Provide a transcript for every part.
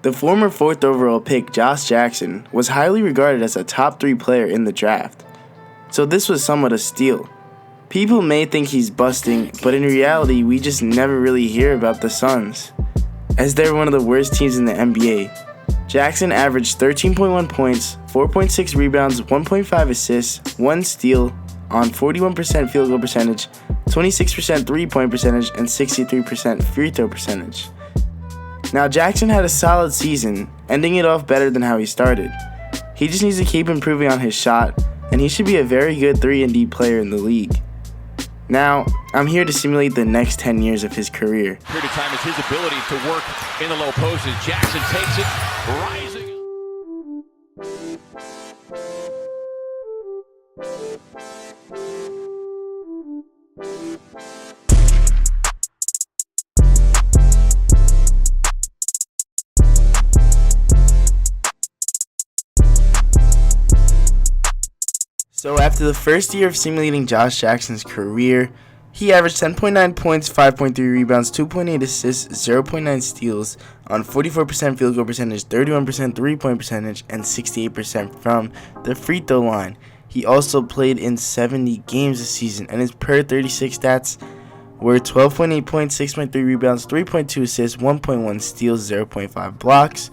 The former 4th overall pick, Josh Jackson, was highly regarded as a top 3 player in the draft, so this was somewhat a steal. People may think he's busting, but in reality, we just never really hear about the Suns, as they're one of the worst teams in the NBA. Jackson averaged 13.1 points, 4.6 rebounds, 1.5 assists, 1 steal on 41% field goal percentage, 26% three-point percentage, and 63% free throw percentage. Now, Jackson had a solid season, ending it off better than how he started. He just needs to keep improving on his shot, and he should be a very good 3-and-D player in the league. Now, I'm here to simulate the next 10 years of his career. Period of time is his ability to work in the low post as Jackson takes it, rising. So after the first year of simulating Josh Jackson's career, he averaged 10.9 points, 5.3 rebounds, 2.8 assists, 0.9 steals on 44% field goal percentage, 31% three-point percentage, and 68% from the free throw line. He also played in 70 games this season, and his per 36 stats were 12.8 points, 6.3 rebounds, 3.2 assists, 1.1 steals, 0.5 blocks.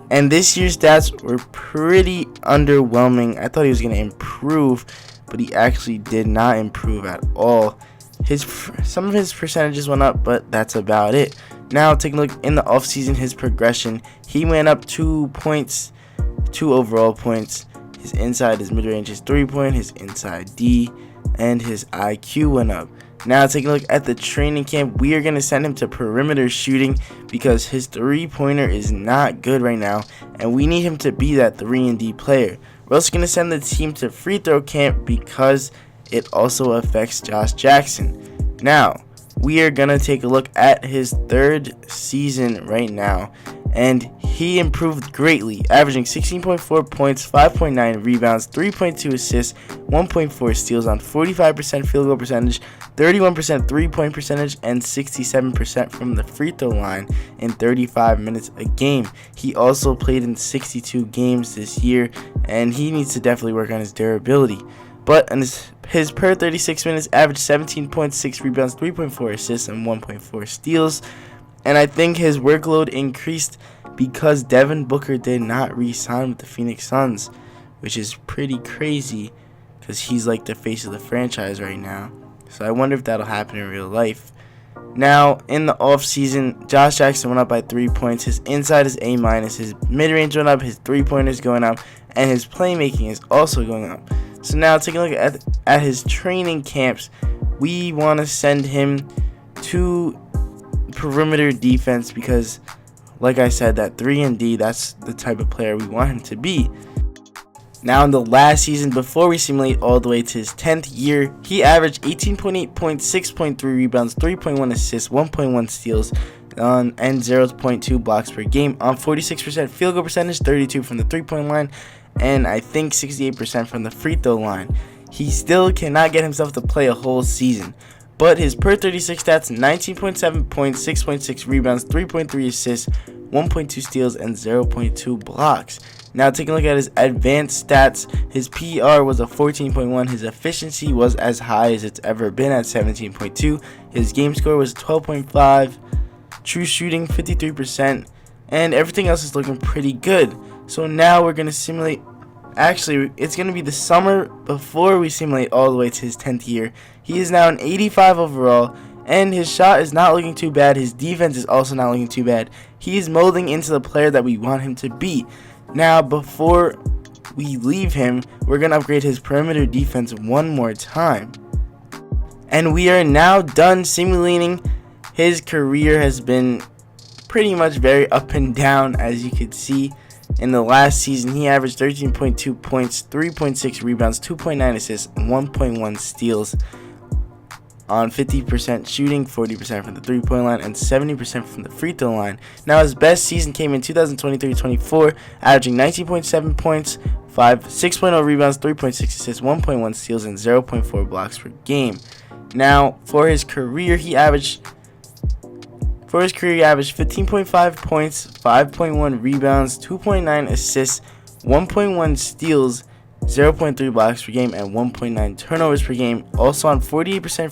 And this year's stats were pretty underwhelming. I thought he was going to improve, but he actually did not improve at all. Some of his percentages went up, but that's about it. Now, taking a look in the offseason, his progression, he went up 2 points, 2 overall points. His inside, his mid-range, his three-point, his inside D, and his IQ went up. Now, taking a look at the training camp, we are going to send him to perimeter shooting because his three-pointer is not good right now, and we need him to be that 3-and-D player. We're also going to send the team to free throw camp because it also affects Josh Jackson. Now, we are going to take a look at his 3rd season right now, and he improved greatly, averaging 16.4 points, 5.9 rebounds, 3.2 assists, 1.4 steals on 45% field goal percentage, 31% three-point percentage, and 67% from the free throw line in 35 minutes a game. He also played in 62 games this year, and he needs to definitely work on his durability. But in his per 36 minutes averaged 17 points, 6 rebounds, 3.4 assists, and 1.4 steals. And I think his workload increased because Devin Booker did not re-sign with the Phoenix Suns, which is pretty crazy because he's like the face of the franchise right now. So I wonder if that'll happen in real life. Now, in the offseason, Josh Jackson went up by 3 points. His inside is A-. His mid-range went up. His three-pointer is going up. And his playmaking is also going up. So now, taking a look at his training camps, we want to send him to perimeter defense because, like I said, that 3-and-D, that's the type of player we want him to be. Now, in the last season, before we simulate all the way to his 10th year, he averaged 18.8 points, 6.3 rebounds, 3.1 assists, 1.1 steals, and 0.2 blocks per game on 46% field goal percentage, 32% from the three-point line, and I think 68% from the free throw line. He still cannot get himself to play a whole season, but his per 36 stats, 19.7 points, 6.6 rebounds, 3.3 assists, 1.2 steals, and 0.2 blocks. Now, taking a look at his advanced stats, his PERRE was a 14.1. His efficiency was as high as it's ever been at 17.2. His game score was 12.5. True shooting, 53%. And everything else is looking pretty good. So now we're going to simulate. Actually, it's going to be the summer before we simulate all the way to his 10th year. He is now an 85 overall. And his shot is not looking too bad. His defense is also not looking too bad. He is molding into the player that we want him to be. Now, before we leave him, we're going to upgrade his perimeter defense one more time. And we are now done simulating. His career has been pretty much very up and down, as you can see. In the last season, he averaged 13.2 points, 3.6 rebounds, 2.9 assists, and 1.1 steals on 50% shooting, 40% from the three-point line, and 70% from the free throw line. Now, his best season came in 2023-24, averaging 19.7 points, 6.0 rebounds, 3.6 assists, 1.1 steals, and 0.4 blocks per game. Now, for his career, he averaged For his career, he averaged 15.5 points, 5.1 rebounds, 2.9 assists, 1.1 steals, 0.3 blocks per game, and 1.9 turnovers per game. Also on 48%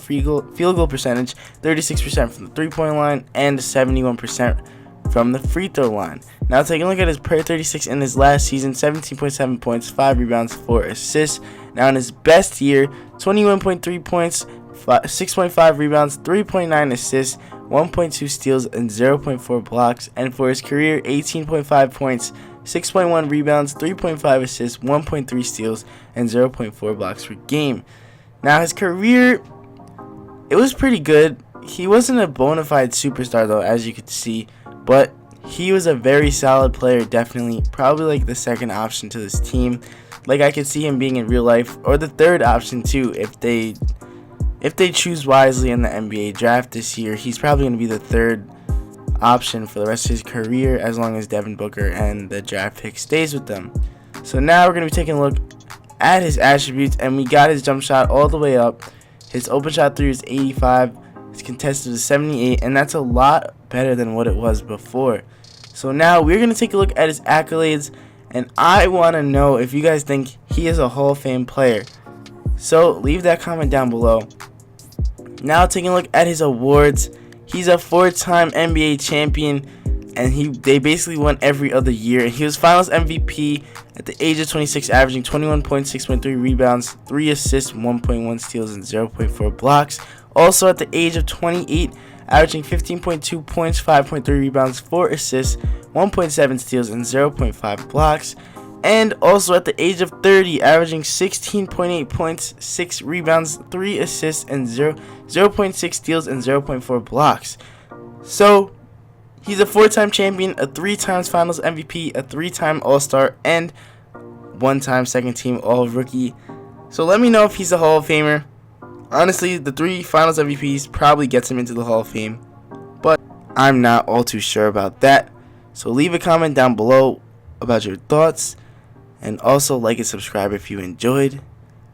field goal percentage, 36% from the three-point line, and 71% from the free throw line. Now taking a look at his per 36 in his last season: 17.7 points, 5 rebounds, 4 assists. Now in his best year, 21.3 points, 6.5 rebounds, 3.9 assists, 1.2 steals, and 0.4 blocks. And for his career, 18.5 points, 6.1 rebounds, 3.5 assists, 1.3 steals, and 0.4 blocks per game. Now his career, it was pretty good. He wasn't a bona fide superstar though, as you could see, but he was a very solid player, definitely. Probably like the second option to this team. Like I could see him being in real life, or the third option too, if they choose wisely in the NBA draft this year. He's probably going to be the third option for the rest of his career, as long as Devin Booker and the draft pick stays with them. So now we're going to be taking a look at his attributes, and we got his jump shot all the way up. His open shot 3 is 85, his contested is 78, and that's a lot better than what it was before. So now we're going to take a look at his accolades, and I want to know if you guys think he is a Hall of Fame player. So leave that comment down below. Now taking a look at his awards, he's a 4-time NBA champion, and they basically won every other year. He was Finals MVP at the age of 26, averaging 21 points, 6.3 rebounds, 3 assists, 1.1 steals, and 0.4 blocks. Also at the age of 28, averaging 15.2 points, 5.3 rebounds, 4 assists, 1.7 steals, and 0.5 blocks. And also at the age of 30, averaging 16.8 points, 6 rebounds, 3 assists, and 0.6 steals, and 0.4 blocks. So he's a 4-time champion, a 3 times Finals MVP, a 3-time All-Star, and 1-time second-team All-Rookie. So let me know if he's a Hall of Famer. Honestly, the 3 Finals MVPs probably gets him into the Hall of Fame, but I'm not all too sure about that. So leave a comment down below about your thoughts, and also like and subscribe if you enjoyed.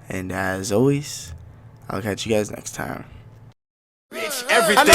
And as always, I'll catch you guys next time. Everything.